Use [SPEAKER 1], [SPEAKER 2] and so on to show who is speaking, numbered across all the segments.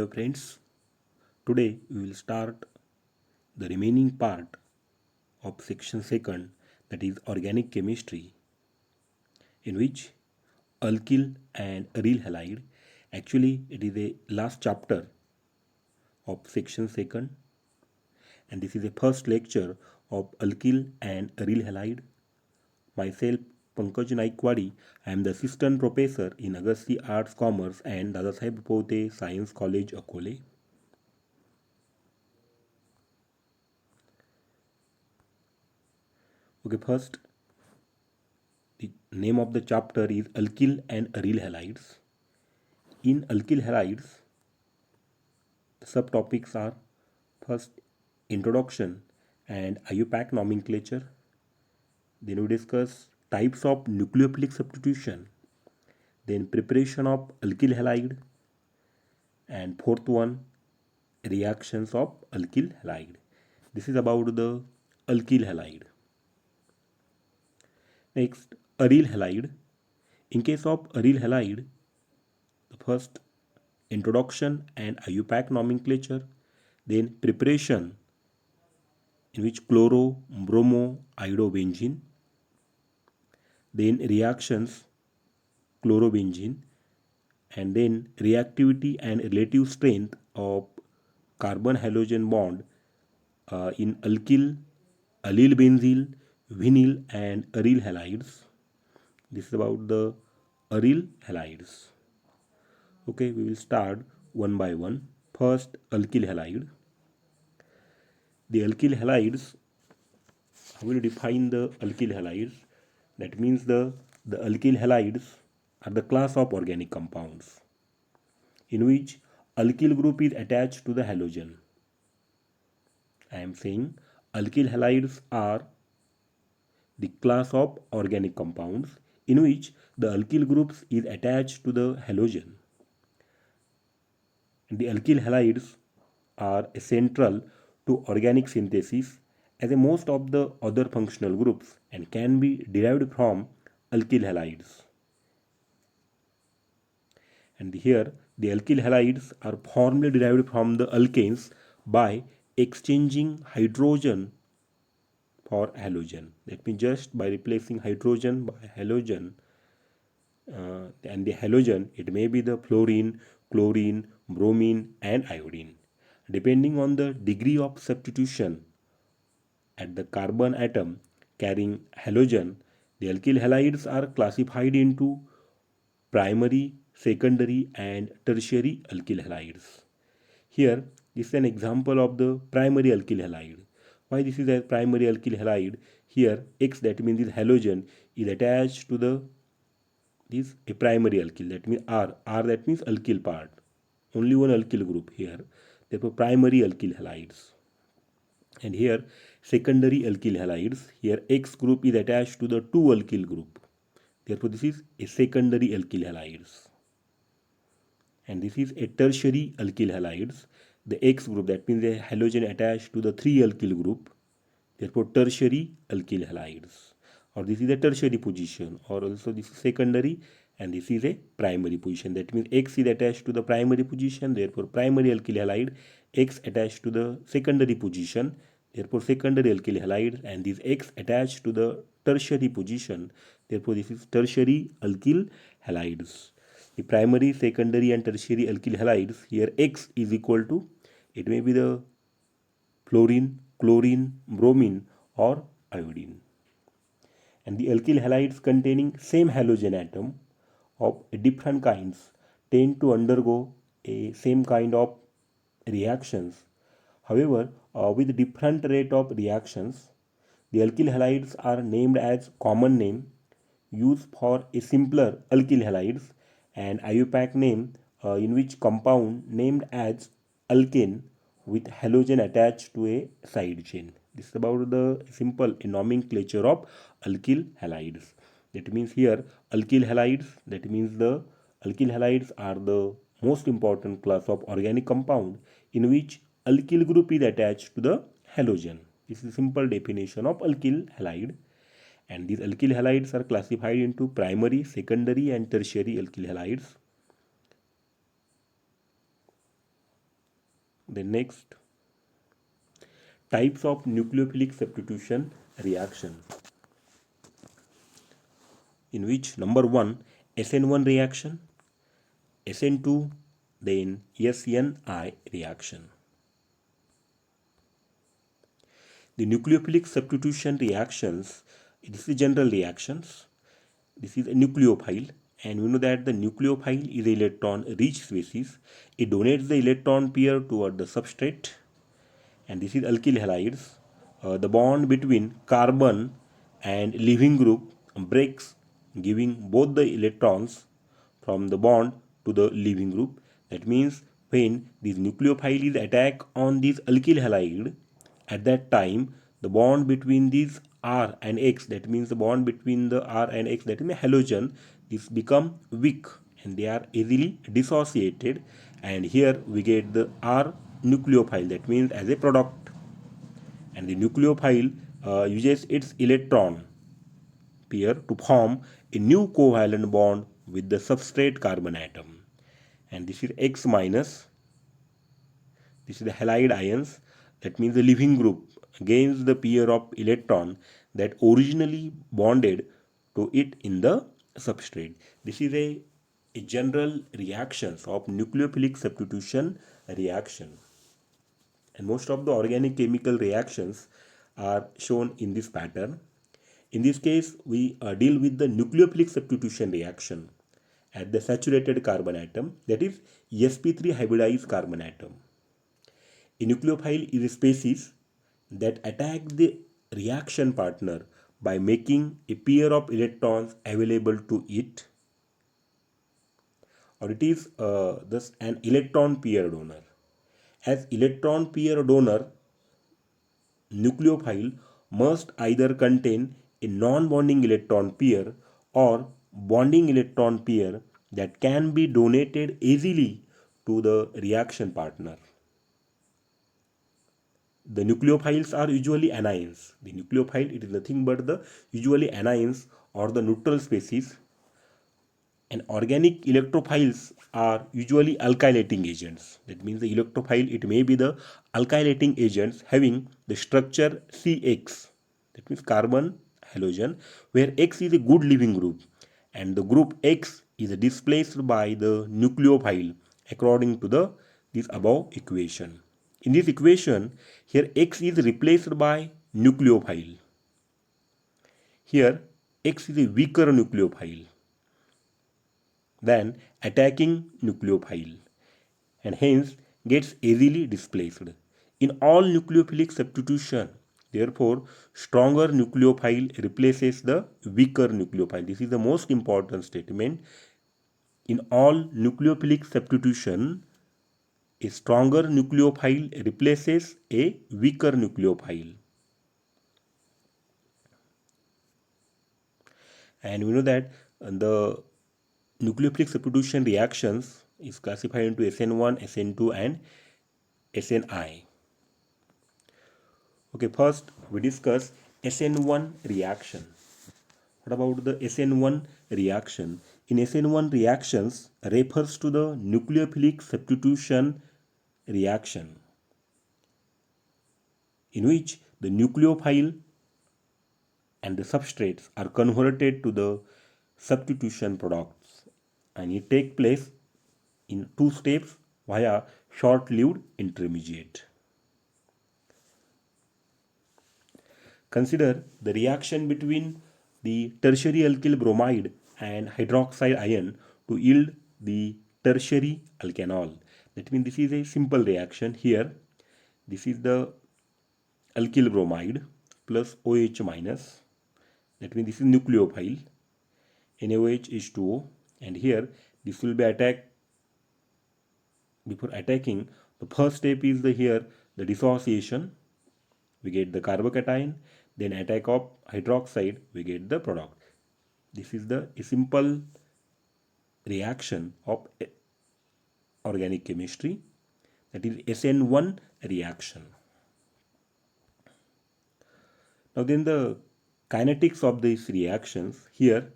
[SPEAKER 1] Hello friends, today we will start the remaining part of section second, that is organic chemistry, in which alkyl and aryl halide, actually it is a last chapter of section second, and this is the first lecture of alkyl and aryl halide. Myself Pankaj Naikwadi, I am the assistant professor in Agasti Arts Commerce and Dadasaheb Pote Science College, Akole. Okay, first, the name of the chapter is alkyl and aryl halides. In alkyl halides, the subtopics are first introduction and IUPAC nomenclature. Then we discuss types of nucleophilic substitution. Then preparation of alkyl halide. And fourth one, reactions of alkyl halide. This is about the alkyl halide. Next, aryl halide. In case of aryl halide, the first introduction and IUPAC nomenclature, then preparation in which chloro, bromo, iodobenzene, then reactions chlorobenzene, and then reactivity and relative strength of carbon halogen bond in alkyl, allyl benzyl, vinyl, and aryl halides. This is about the aryl halides. Okay, we will start one by one. First, alkyl halide. The alkyl halides, how will you define the alkyl halides? That means the alkyl halides are the class of organic compounds in which alkyl group is attached to the halogen. I am saying alkyl halides are the class of organic compounds in which the alkyl groups is attached to the halogen. The alkyl halides are central to organic synthesis as most of the other functional groups and can be derived from alkyl halides. And here the alkyl halides are formally derived from the alkanes by exchanging hydrogen for halogen. That means just by replacing hydrogen by halogen, and the halogen, it may be the fluorine, chlorine, bromine, and iodine. Depending on the degree of substitution at the carbon atom carrying halogen, the alkyl halides are classified into primary, secondary, and tertiary alkyl halides. Here, this is an example of the primary alkyl halide. Why this is a primary alkyl halide? Here, X, that means this halogen, is attached to the this a primary alkyl, that means R that means alkyl part, only one alkyl group here, therefore primary alkyl halides. And here secondary alkyl halides, here X group is attached to the 2 alkyl group, therefore this is a secondary alkyl halides. And this is a tertiary alkyl halides, the X group, that means a halogen attached to the 3 alkyl group, therefore tertiary alkyl halides. Or this is a tertiary position, or also this is secondary, and this is a primary position. That means X is attached to the primary position, therefore primary alkyl halide. X attached to the secondary position, therefore secondary alkyl halide, and this X attached to the tertiary position, therefore this is tertiary alkyl halides. The primary, secondary, and tertiary alkyl halides, here X is equal to, it may be the fluorine, chlorine, bromine, or iodine. And the alkyl halides containing same halogen atom of different kinds tend to undergo a same kind of reactions. However, with different rate of reactions, the alkyl halides are named as common name used for a simpler alkyl halides and IUPAC name in which compound named as alkane with halogen attached to a side chain. This is about the simple nomenclature of alkyl halides. That means here alkyl halides, that means the alkyl halides are the most important class of organic compound in which alkyl group is attached to the halogen. This is a simple definition of alkyl halide. And these alkyl halides are classified into primary, secondary, and tertiary alkyl halides. The next, types of nucleophilic substitution reaction, in which number 1, SN1 reaction, SN2, then SNI reaction. The nucleophilic substitution reactions, this is general reactions. This is a nucleophile, and we know that the nucleophile is an electron-rich species. It donates the electron pair toward the substrate, and this is alkyl halides. The bond between carbon and leaving group breaks, giving both the electrons from the bond to the leaving group. That means when this nucleophile is attack on this alkyl halide, at that time the bond between these R and X, that means the bond between the R and X, that is the halogen, this become weak and they are easily dissociated, and here we get the R nucleophile, that means as a product, and the nucleophile uses its electron pair to form a new covalent bond with the substrate carbon atom, and this is X minus. This is the halide ions, that means the leaving group gains the pair of electron that originally bonded to it in the substrate. This is a general reactions of nucleophilic substitution reaction, and most of the organic chemical reactions are shown in this pattern. In this case, we deal with the nucleophilic substitution reaction at the saturated carbon atom, that is sp3 hybridized carbon atom. A nucleophile is a species that attack the reaction partner by making a pair of electrons available to it, or it is thus an electron pair donor. As electron pair donor, nucleophile must either contain a non-bonding electron pair or bonding electron pair that can be donated easily to the reaction partner. The nucleophiles are usually anions. The nucleophile, it is nothing but the usually anions or the neutral species, and organic electrophiles are usually alkylating agents. That means the electrophile, it may be the alkylating agents having the structure CX. That means carbon halogen, where X is a good leaving group and the group X is displaced by the nucleophile according to the this above equation. In this equation, here X is replaced by nucleophile. Here X is a weaker nucleophile than attacking nucleophile and hence gets easily displaced. In all nucleophilic substitution, therefore, stronger nucleophile replaces the weaker nucleophile. This is the most important statement. In all nucleophilic substitution, a stronger nucleophile replaces a weaker nucleophile. And we know that the nucleophilic substitution reactions is classified into SN1, SN2 and SNI. Okay, first we discuss SN1 reaction. What about the SN1 reaction? In SN1 reactions refers to the nucleophilic substitution reaction in which the nucleophile and the substrates are converted to the substitution products, and it takes place in two steps via short-lived intermediate. Consider the reaction between the tertiary alkyl bromide and hydroxide ion to yield the tertiary alkanol. That means this is a simple reaction. Here, this is the alkyl bromide plus OH minus. That means this is nucleophile. NaOH is 2O, and here this will be attacked. Before attacking, the first step is the dissociation. We get the carbocation, then attack of hydroxide, we get the product. This is a simple reaction of organic chemistry, that is SN1 reaction. Now then the kinetics of these reactions, here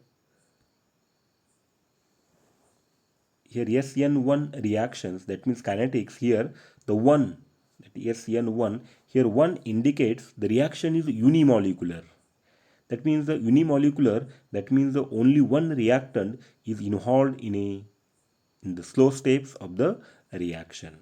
[SPEAKER 1] SN1 reactions, that means kinetics, here the 1 SN1, here 1 indicates the reaction is unimolecular. That means the unimolecular, that means the only one reactant is involved in the slow steps of the reaction.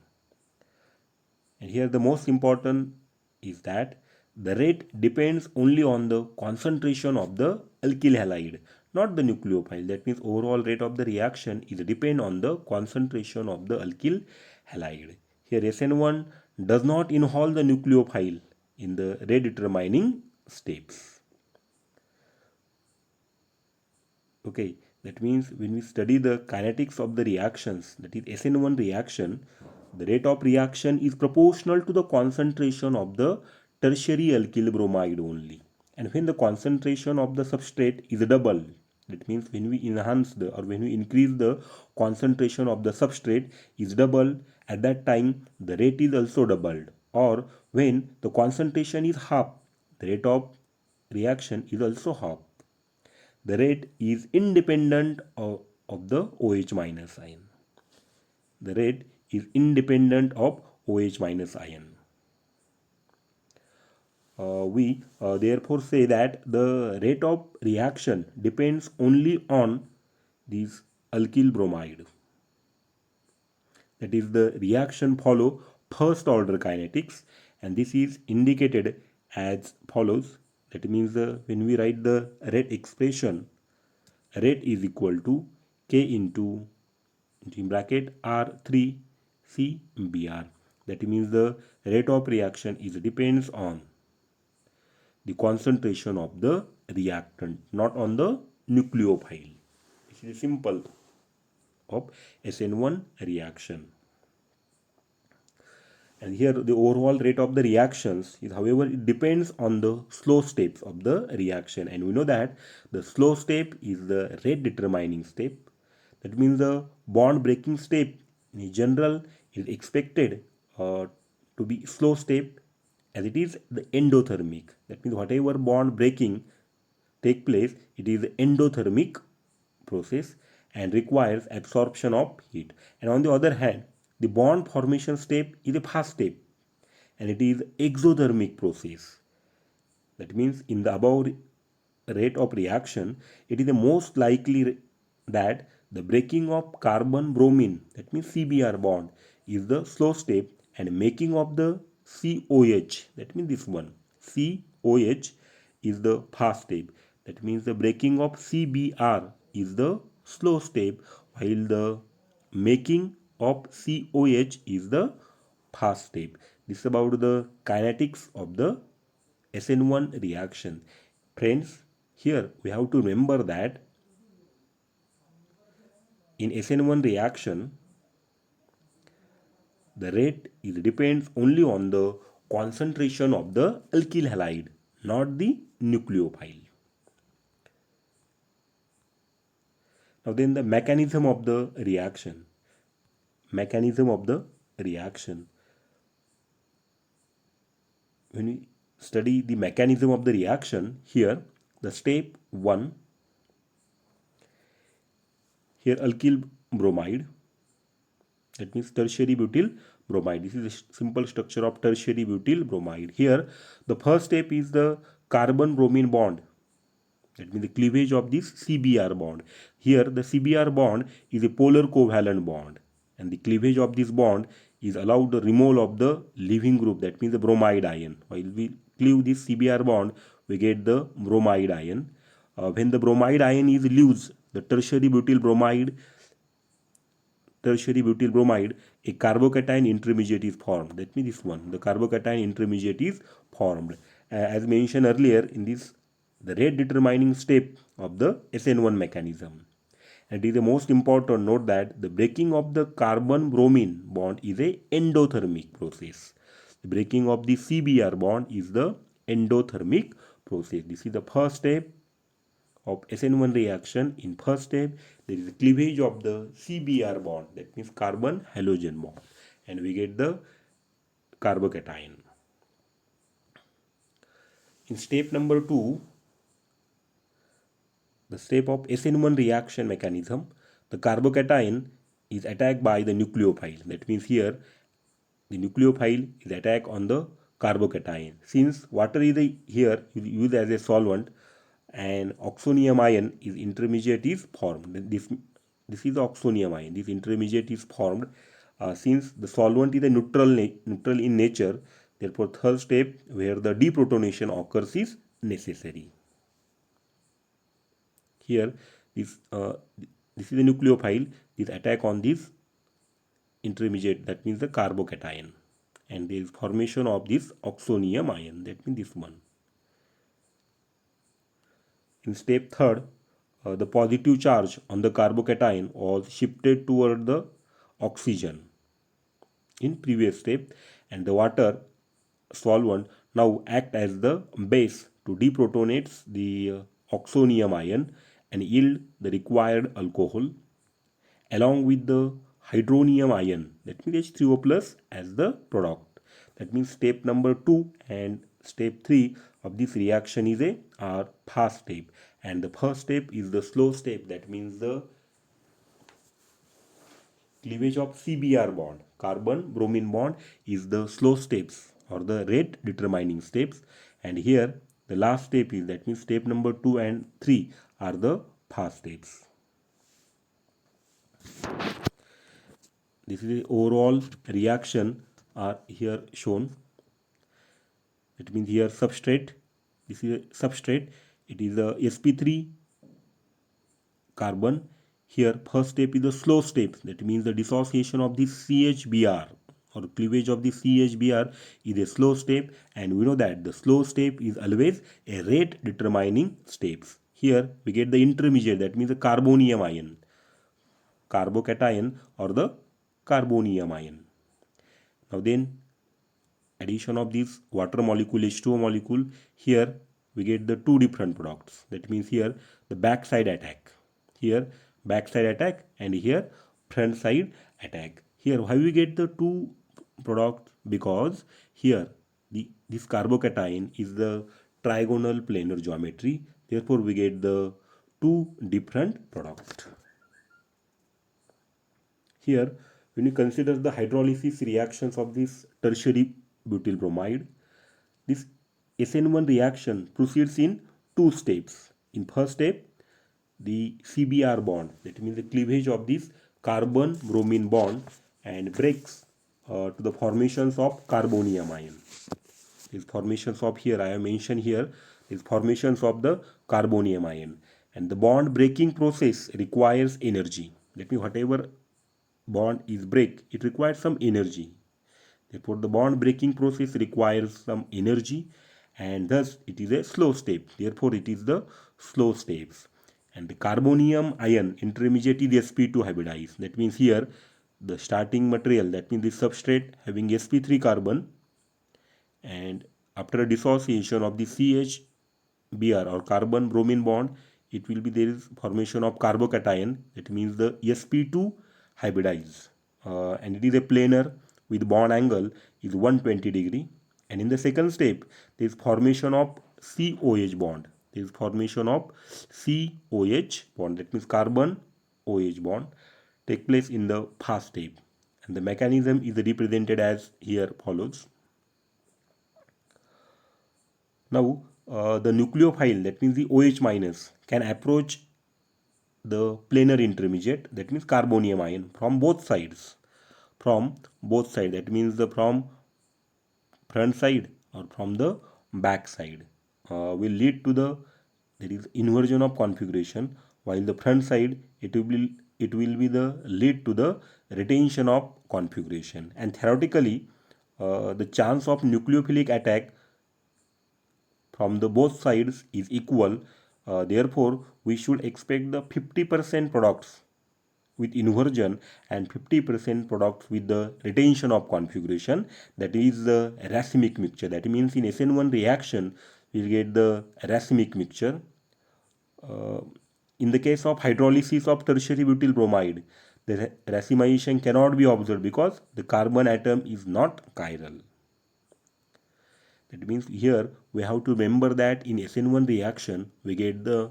[SPEAKER 1] And here the most important is that the rate depends only on the concentration of the alkyl halide, not the nucleophile. That means overall rate of the reaction is depend on the concentration of the alkyl halide. Here SN1 does not involve the nucleophile in the rate determining steps. Okay, that means when we study the kinetics of the reactions, that is SN1 reaction, the rate of reaction is proportional to the concentration of the tertiary alkyl bromide only. And when the concentration of the substrate is double, that means when we enhance the or when we increase the concentration of the substrate is double, at that time the rate is also doubled. Or when the concentration is half, the rate of reaction is also half. The rate is independent of the OH minus ion. The rate is independent of OH minus ion. We therefore say that the rate of reaction depends only on this alkyl bromide. That is, the reaction follow first order kinetics, and this is indicated as follows. That means when we write the rate expression, rate is equal to K into in bracket R3 CBr. That means the rate of reaction is depends on the concentration of the reactant, not on the nucleophile. This is simple of SN1 reaction. And here the overall rate of the reactions is, however, it depends on the slow steps of the reaction, and we know that the slow step is the rate determining step. That means the bond breaking step in general is expected to be slow step, as it is the endothermic. That means whatever bond breaking take place, it is the endothermic process and requires absorption of heat. And on the other hand, the bond formation step is a fast step and it is exothermic process. That means in the above rate of reaction, it is the most likely that the breaking of carbon bromine, that means CBr bond, is the slow step, and making of the COH, that means this one, COH is the fast step. That means the breaking of CBr is the slow step, while the making of COH is the fast step. This is about the kinetics of the SN1 reaction. Friends, here we have to remember that in SN1 reaction, the rate is depends only on the concentration of the alkyl halide, not the nucleophile. Now then the mechanism of the reaction. Mechanism of the reaction. When we study the mechanism of the reaction, here the step 1, here alkyl bromide, that means tertiary butyl bromide. This is a simple structure of tertiary butyl bromide. Here the first step is the carbon bromine bond, that means the cleavage of this CBr bond. Here the CBr bond is a polar covalent bond, and the cleavage of this bond is allowed the removal of the leaving group, that means the bromide ion. While we cleave this CBr bond, we get the bromide ion. When the bromide ion is loose, the tertiary butyl bromide, a carbocation intermediate is formed. That means this one, the carbocation intermediate is formed. As mentioned earlier in this, the rate determining step of the SN1 mechanism. And it is the most important note that the breaking of the carbon bromine bond is a endothermic process. The breaking of the CBr bond is the endothermic process. This is the first step of SN1 reaction. In first step, there is a cleavage of the CBr bond, that means carbon halogen bond, and we get the carbocation. In step number 2, the step of SN1 reaction mechanism, the carbocation is attacked by the nucleophile. That means here the nucleophile is attack on the carbocation. Since water is here used as a solvent and oxonium ion is intermediate is formed. This is the oxonium ion. This intermediate is formed since the solvent is a neutral in nature. Therefore, third step where the deprotonation occurs is necessary. Here, this is the nucleophile. This attack on this intermediate, that means the carbocation, and there is formation of this oxonium ion, that means this one. In step third, the positive charge on the carbocation was shifted toward the oxygen in previous step, and the water solvent now act as the base to deprotonate the oxonium ion and yield the required alcohol along with the hydronium ion, that means H3O plus, as the product. That means step number 2 and step 3 of this reaction is a fast step, and the first step is the slow step, that means the cleavage of CBr bond, carbon bromine bond, is the slow steps or the rate determining steps, and here the last step is, that means step number 2 and 3 are the fast steps. This is the overall reaction are here shown. It means here substrate. This is a substrate. It is a sp3 carbon. Here first step is the slow step. That means the dissociation of this CHBr or cleavage of the CHBr is a slow step, and we know that the slow step is always a rate determining steps. Here we get the intermediate, that means the carbonium ion, carbocation or the carbonium ion. Now then addition of this water molecule, H2O molecule, here we get the two different products. That means here the backside attack, here backside attack, and here front side attack. Here why we get the two products? Because here this carbocation is the trigonal planar geometry, therefore we get the two different products. Here, when you consider the hydrolysis reactions of this tertiary butyl bromide, this SN1 reaction proceeds in two steps. In first step, the CBr bond, that means the cleavage of this carbon bromine bond, and breaks to the formations of carbonium ion. These formations of here I have mentioned here, these formations of the carbonium ion, and the bond breaking process requires energy. That means whatever bond is break, it requires some energy. Therefore the bond breaking process requires some energy, and thus it is a slow step. Therefore it is the slow steps. And the carbonium ion intermediate is sp2 hybridized. That means here the starting material, that means the substrate having sp3 carbon, and after a dissociation of the CHBr or carbon bromine bond, it will be there is formation of carbocation, that means the sp2 hybridized, and it is a planar with bond angle is 120 degree. And in the second step there is formation of COH bond. There is formation of COH bond, that means carbon OH bond, take place in the first step, and the mechanism is represented as here follows. Now the nucleophile, that means the OH minus, can approach the planar intermediate, that means carbonium ion, from both sides. That means the from front side or from the back side, will lead to the there is inversion of configuration, while the front side it will be the lead to the retention of configuration. And theoretically the chance of nucleophilic attack from the both sides is equal. Therefore we should expect the 50% products with inversion and 50% products with the retention of configuration, that is the racemic mixture. That means in SN1 reaction we will get the racemic mixture. In the case of hydrolysis of tertiary butyl bromide, the racemization cannot be observed because the carbon atom is not chiral. That means here we have to remember that in SN1 reaction we get the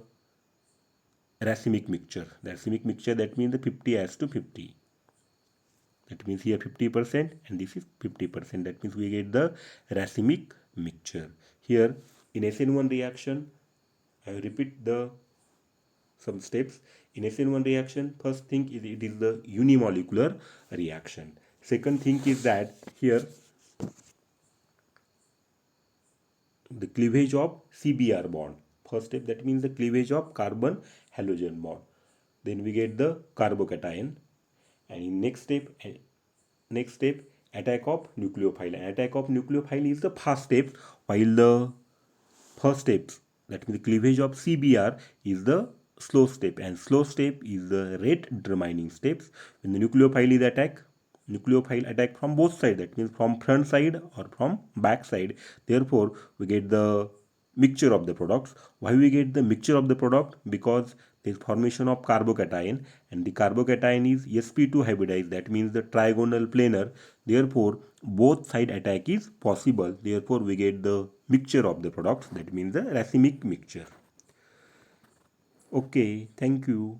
[SPEAKER 1] racemic mixture. The racemic mixture, that means the 50 as to 50. That means here 50% and this is 50%. That means we get the racemic mixture. Here in SN1 reaction, I will repeat the some steps. In SN1 reaction, first thing is it is the unimolecular reaction. Second thing is that here the cleavage of CBr bond. First step, that means the cleavage of carbon halogen bond. Then we get the carbocation, and in next step attack of nucleophile. And attack of nucleophile is the first step, while the first step, that means the cleavage of CBr, is the slow step, and slow step is the rate determining steps. When the nucleophile attack from both sides, that means from front side or from back side. Therefore we get the mixture of the products. Why we get the mixture of the product? Because there is formation of carbocation, and the carbocation is sp2 hybridized, that means the trigonal planar. Therefore both side attack is possible. Therefore we get the mixture of the products, that means the racemic mixture. Okay, thank you.